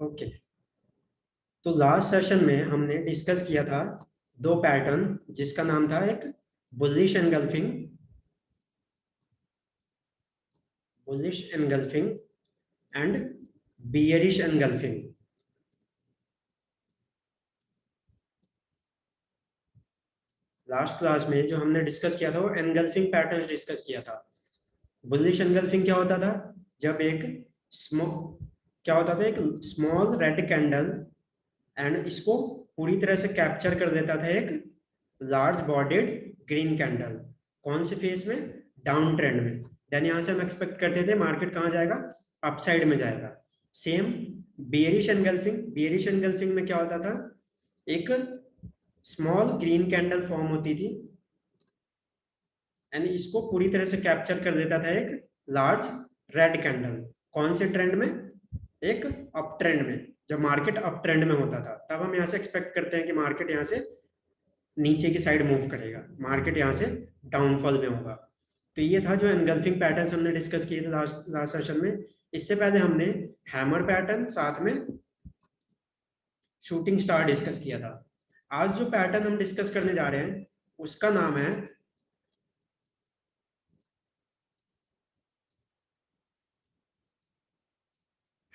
Okay, तो last session में हमने डिस्कस किया था दो पैटर्न, जिसका नाम था एक bullish engulfing, and bearish engulfing. Last class में जो हमने डिस्कस किया था वो एनगल्फिंग पैटर्न्स डिस्कस किया था। बुलिश एनगल्फिंग क्या होता था? जब एक स्मॉ क्या होता था, एक स्मॉल रेड कैंडल एंड इसको पूरी तरह से कैप्चर कर देता था एक लार्ज बॉडीड ग्रीन कैंडल। कौन से फेस में? डाउन ट्रेंड में। देन यहां से हम एक्सपेक्ट करते थे मार्केट कहाँ जाएगा? अपसाइड में जाएगा। सेम बियरिश एनगल्फिंग में क्या होता था? एक स्मॉल ग्रीन कैंडल फॉर्म होती थी एंड इसको पूरी तरह से कैप्चर कर देता था एक लार्ज रेड कैंडल। कौन से ट्रेंड में? एक अप ट्रेंड में। जब मार्केट अप ट्रेंड में होता था तब हम यहाँ से एक्सपेक्ट करते हैं कि मार्केट यहाँ से नीचे की साइड मूव करेगा, मार्केट यहाँ से डाउनफॉल में होगा। तो ये था जो एनगल्फिंग पैटर्न हमने डिस्कस किए थे लास्ट लास्ट सेशन में। इससे पहले हमने हैमर पैटर्न साथ में शूटिंग स्टार डिस्कस किया था। आज जो पैटर्न हम डिस्कस करने जा रहे हैं उसका नाम है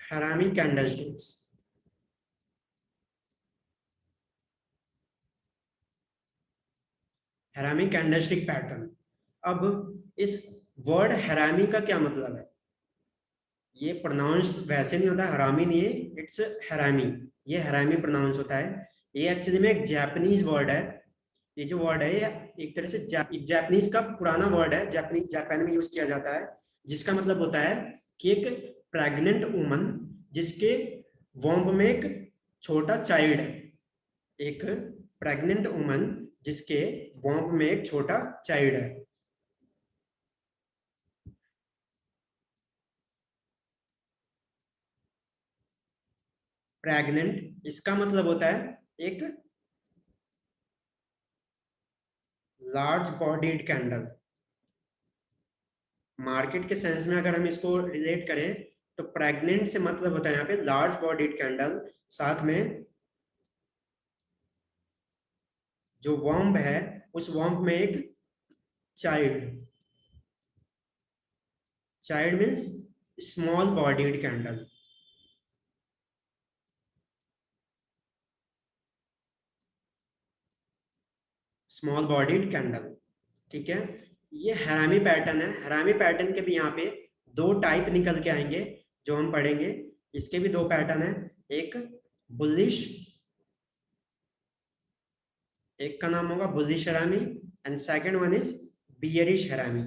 harami candlesticks. Harami candlestick pattern. अब इस वर्ड हैरामी का क्या मतलब है? ये प्रोनाउंस वैसे नहीं होता, हरामी नहीं है, इट्स हैरामी। ये हैरामी प्रोनाउंस होता है। ये एक्चुअली में एक जापानीज वर्ड है। ये जो वर्ड है ये एक तरह से जापानीज का पुराना वर्ड है, जापान में यूज किया जाता है, जिसका मतलब होता है कि एक प्रेग्नेंट वुमन जिसके वॉम्ब में एक छोटा चाइल्ड है। एक प्रेग्नेंट वुमन जिसके वॉम्ब में एक छोटा चाइल्ड है। प्रेग्नेंट इसका मतलब होता है एक लार्ज बॉडीड कैंडल। मार्केट के सेंस में अगर हम इसको रिलेट करें तो प्रेग्नेंट से मतलब होता है यहाँ पे लार्ज बॉडीड कैंडल, साथ में जो वॉम्ब है उस वॉम्ब में एक child. Child means small bodied candle. Small bodied candle, ठीक है। ये हैरामी पैटर्न है। हैरामी पैटर्न के भी यहाँ पे दो टाइप निकल के आएंगे जो हम पढ़ेंगे। इसके भी दो पैटर्न है, एक बुलिश, एक का नाम होगा bullish harami and second one is bearish harami.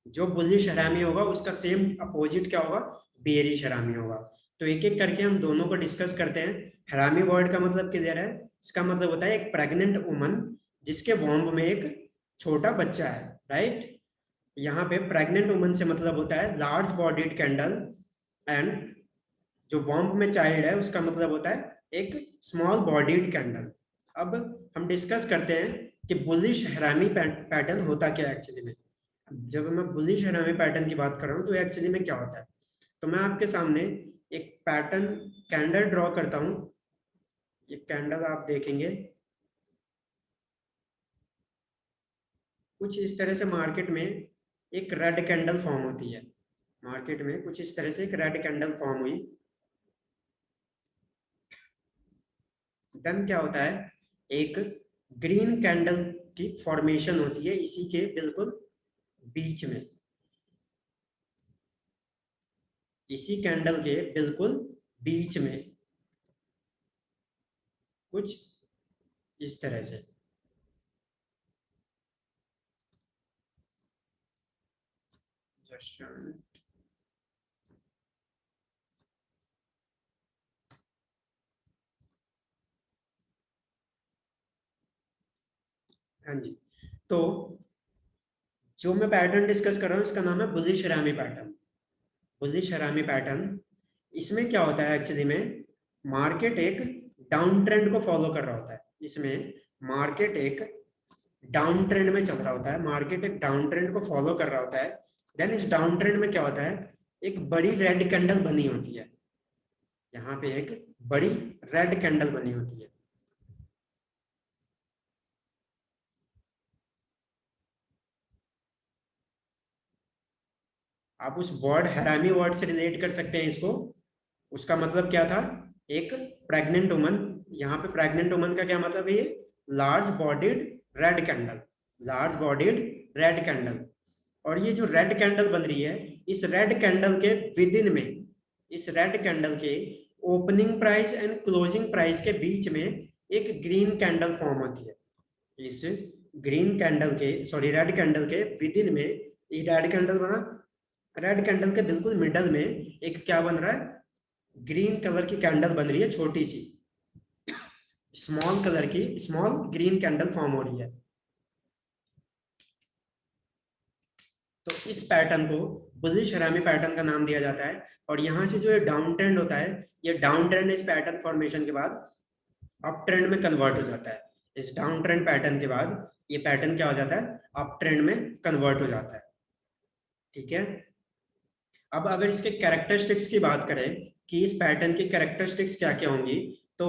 जो बुलिश हरामी होगा उसका सेम अपोजिट क्या होगा? बेयरिश हरामी होगा। तो एक एक करके हम दोनों को डिस्कस करते हैं। हरामी वर्ड का मतलब क्लियर है? इसका मतलब होता है एक प्रेग्नेंट वुमन जिसके वॉम्ब में एक छोटा बच्चा है, राइट। यहाँ पे प्रेग्नेंट वुमन से मतलब होता है लार्ज बॉडीड कैंडल एंड जो वॉम्ब में चाइल्ड है उसका मतलब होता है एक स्मॉल बॉडीड कैंडल। अब हम डिस्कस करते हैं कि बुलिश हरामी पैटर्न होता क्या है एक्चुअली में। जब मैं बुलिश हरामी पैटर्न की बात कर रहा हूँ तो एक्चुअली में क्या होता है, तो मैं आपके सामने एक पैटर्न कैंडल ड्रॉ करता हूँ। ये कैंडल आप देखेंगे कुछ इस तरह से मार्केट में एक रेड कैंडल फॉर्म होती है। मार्केट में कुछ इस तरह से एक रेड कैंडल फॉर्म हुई। देन क्या होता है, एक ग्रीन कैंडल की फॉर्मेशन होती है इसी के बिल्कुल बीच में। इसी कैंडल के बिल्कुल बीच में कुछ इस तरह से। जस्ट हाँ जी। तो जो मैं पैटर्न डिस्कस कर रहा हूँ इसका नाम है बुलिश हरामी पैटर्न। बुलिश हरामी पैटर्न, इसमें क्या होता है एक्चुअली में, मार्केट एक डाउन ट्रेंड को फॉलो कर रहा होता है। इसमें मार्केट एक डाउन ट्रेंड में चल रहा होता है, मार्केट एक डाउन ट्रेंड को फॉलो कर रहा होता है। देन इस डाउन ट्रेंड में क्या होता है, एक बड़ी रेड कैंडल बनी होती है, यहाँ पे एक बड़ी रेड कैंडल बनी होती है। आप उस वर्ड हैरामी वर्ड से रिलेट कर सकते हैं इसको। उसका मतलब क्या था, एक प्रेग्नेंट वुमन, यहाँ पे प्रेग्नेंट वुमन का क्या मतलब है, ये large bodied red candle, large bodied red candle. और ये जो रेड कैंडल बन रही है, इस रेड कैंडल के विद इन में, इस रेड कैंडल के opening price and closing price के बीच में एक ग्रीन कैंडल फॉर्म होती है। इस ग्रीन कैंडल के, सॉरी रेड कैंडल के विद इन में, ये रेड कैंडल बना, रेड कैंडल के बिल्कुल मिडल में एक क्या बन रहा है, ग्रीन कलर की कैंडल बन रही है, छोटी सी स्मॉल कलर की स्मॉल ग्रीन कैंडल फॉर्म हो रही है। तो इस पैटर्न को बुलिश हरामी पैटर्न का नाम दिया जाता है। और यहाँ से जो ये डाउन ट्रेंड होता है, ये डाउन ट्रेंड इस पैटर्न फॉर्मेशन के बाद अप ट्रेंड में कन्वर्ट हो जाता है। इस डाउन ट्रेंड पैटर्न के बाद ये पैटर्न क्या हो जाता है, अप ट्रेंड में कन्वर्ट हो जाता है। ठीक है, अब अगर इसके कैरेक्टरिस्टिक्स की बात करें कि इस पैटर्न की कैरेक्टरिस्टिक्स क्या क्या होंगी, तो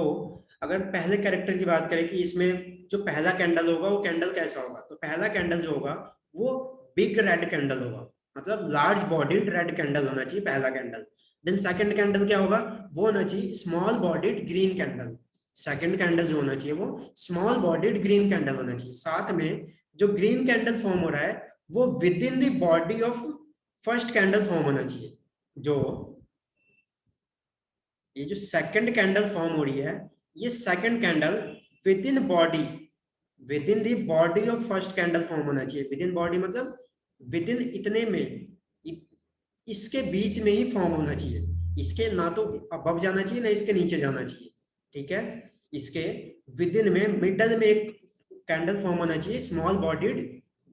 अगर पहले कैरेक्टर की बात करें कि इसमें जो पहला कैंडल होगा वो कैंडल कैसा होगा, तो पहला कैंडल जो होगा वो बिग रेड कैंडल होगा, मतलब लार्ज बॉडीड रेड कैंडल होना चाहिए पहला कैंडल। देन सेकंड कैंडल क्या होगा, वो होना चाहिए small bodied green candle. Second candle जो होना चाहिए वो स्मॉल बॉडीड ग्रीन कैंडल होना चाहिए। साथ में जो ग्रीन कैंडल फॉर्म हो रहा है वो with in the body of first candle form होना चाहिए। जो ये जो सेकंड कैंडल फॉर्म हो रही है, ये second candle with in body, with in the body of first candle form होना चाहिए। विद इन बॉडी मतलब विद इन इतने में, इसके बीच में ही फॉर्म होना चाहिए। इसके ना तो अबव जाना चाहिए ना इसके नीचे जाना चाहिए। ठीक है, इसके विद इन में मिडल में एक कैंडल फॉर्म होना चाहिए, स्मॉल बॉडीड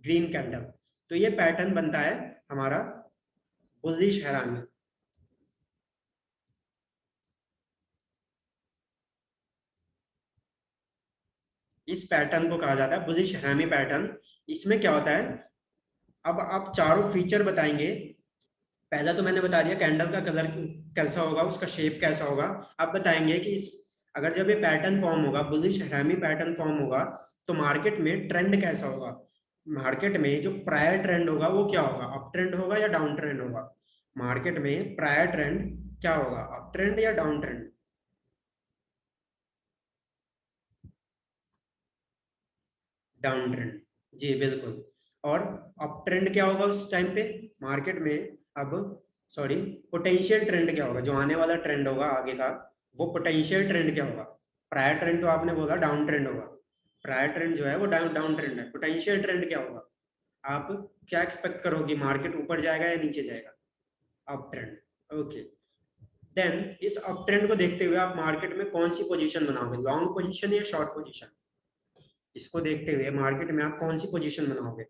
ग्रीन कैंडल। तो ये पैटर्न बनता है हमारा बुलिश हैरामी। इस पैटर्न को कहा जाता है बुलिश हैरामी पैटर्न। इसमें क्या होता है, अब आप चारों फीचर बताएंगे। पहला तो मैंने बता दिया कैंडल का कलर कैसा होगा, उसका शेप कैसा होगा। आप बताएंगे कि इस, अगर जब ये पैटर्न फॉर्म होगा, बुलिश हैरामी पैटर्न फॉर्म होगा, तो मार्केट में ट्रेंड कैसा होगा। मार्केट में जो प्रायर ट्रेंड होगा वो क्या होगा, अप ट्रेंड होगा या डाउन ट्रेंड होगा। मार्केट में प्रायर ट्रेंड क्या होगा, अप ट्रेंड या डाउन ट्रेंड। डाउन ट्रेंड, जी बिल्कुल। और अप ट्रेंड क्या होगा उस टाइम पे मार्केट में, अब सॉरी पोटेंशियल ट्रेंड क्या होगा, जो आने वाला ट्रेंड होगा आगे का, वो पोटेंशियल ट्रेंड क्या होगा। प्रायर ट्रेंड तो आपने बोला डाउन ट्रेंड होगा, प्रायर ट्रेंड जो है वो डाउन डाउन ट्रेंड है। पोटेंशियल ट्रेंड क्या होगा, आप क्या एक्सपेक्ट करोगे, मार्केट ऊपर जाएगा या नीचे जाएगा, अप ट्रेंड। ओके, देन इस अप ट्रेंड को देखते हुए आप मार्केट में कौन सी पोजीशन बनाओगे, लॉन्ग पोजीशन या शॉर्ट पोजीशन। इसको देखते हुए मार्केट में आप कौन सी पोजीशन बनाओगे,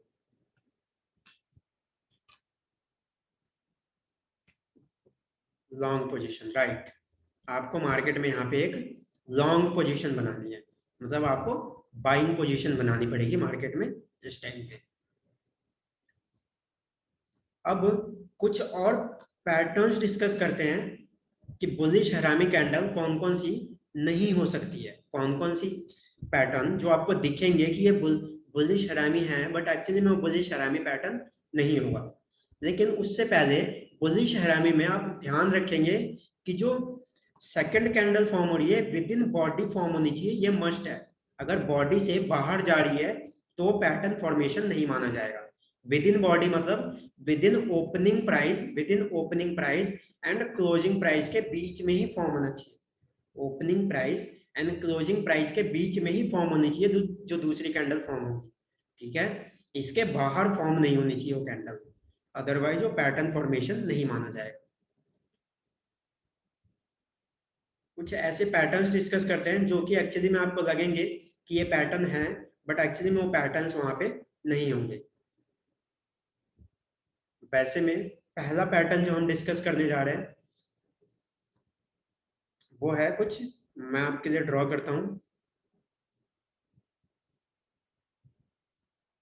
लॉन्ग पोजीशन, राइट। आपको मार्केट में यहाँ पे एक लॉन्ग पोजीशन बनानी है, मतलब आपको बाइंग पोजीशन बनानी पड़ेगी मार्केट में इस टाइम पे। अब कुछ और पैटर्न्स डिस्कस करते हैं कि बुलिश हरामी कैंडल कौन कौन सी नहीं हो सकती है, कौन कौन सी पैटर्न जो आपको दिखेंगे कि ये बुलिश हरामी है बट एक्चुअली में वो बुलिश हरामी पैटर्न नहीं होगा। लेकिन उससे पहले बुलिश हरामी में आप ध्यान रखेंगे कि जो सेकंड कैंडल फॉर्म हो रही है विद इन बॉडी फॉर्म होनी चाहिए, ये मस्ट है। अगर बॉडी से बाहर जा रही है तो पैटर्न फॉर्मेशन नहीं माना जाएगा। विद इन बॉडी मतलब with in opening price, with in opening price and closing price के बीच में ही फॉर्म होना चाहिए। Opening price and closing price के बीच में ही फॉर्म होनी चाहिए जो दूसरी कैंडल फॉर्म होगी। ठीक है, इसके बाहर फॉर्म नहीं होनी चाहिए वो कैंडल, अदरवाइज वो पैटर्न फॉर्मेशन नहीं माना जाएगा। कुछ ऐसे पैटर्न्स डिस्कस करते हैं जो कि एक्चुअली में आपको लगेंगे कि ये पैटर्न है, बट एक्चुअली में वो पैटर्न्स वहां पे नहीं होंगे। वैसे में पहला पैटर्न जो हम डिस्कस करने जा रहे हैं वो है कुछ, मैं आपके लिए ड्रॉ करता हूँ।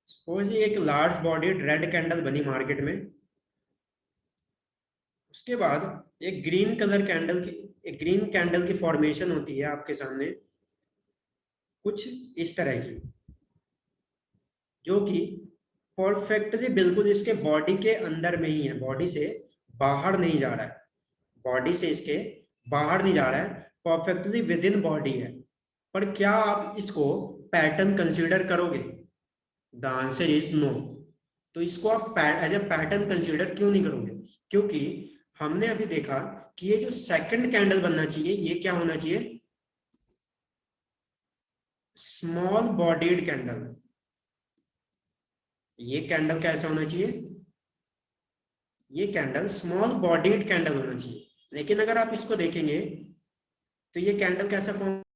सपोज ये एक लार्ज बॉडीड रेड कैंडल बनी मार्केट में, उसके बाद एक ग्रीन कैंडल की फॉर्मेशन होती है आपके सामने कुछ इस तरह की, जो कि परफेक्टली बिल्कुल इसके बॉडी के अंदर में ही है, बॉडी से बाहर नहीं जा रहा है, बॉडी से इसके बाहर नहीं जा रहा है, परफेक्टली विद इन बॉडी है। पर क्या आप इसको पैटर्न कंसीडर करोगे? The answer is no. तो इसको आप एज ए पैटर्न कंसीडर क्यों नहीं करोगे? क्योंकि हमने अभी देखा कि ये जो सेकंड कैंडल बनना चाहिए ये क्या होना चाहिए? Small bodied candle. ये कैंडल कैसा होना चाहिए? ये कैंडल स्मॉल बॉडीड कैंडल होना चाहिए। लेकिन अगर आप इसको देखेंगे तो ये कैंडल कैसा फॉर्म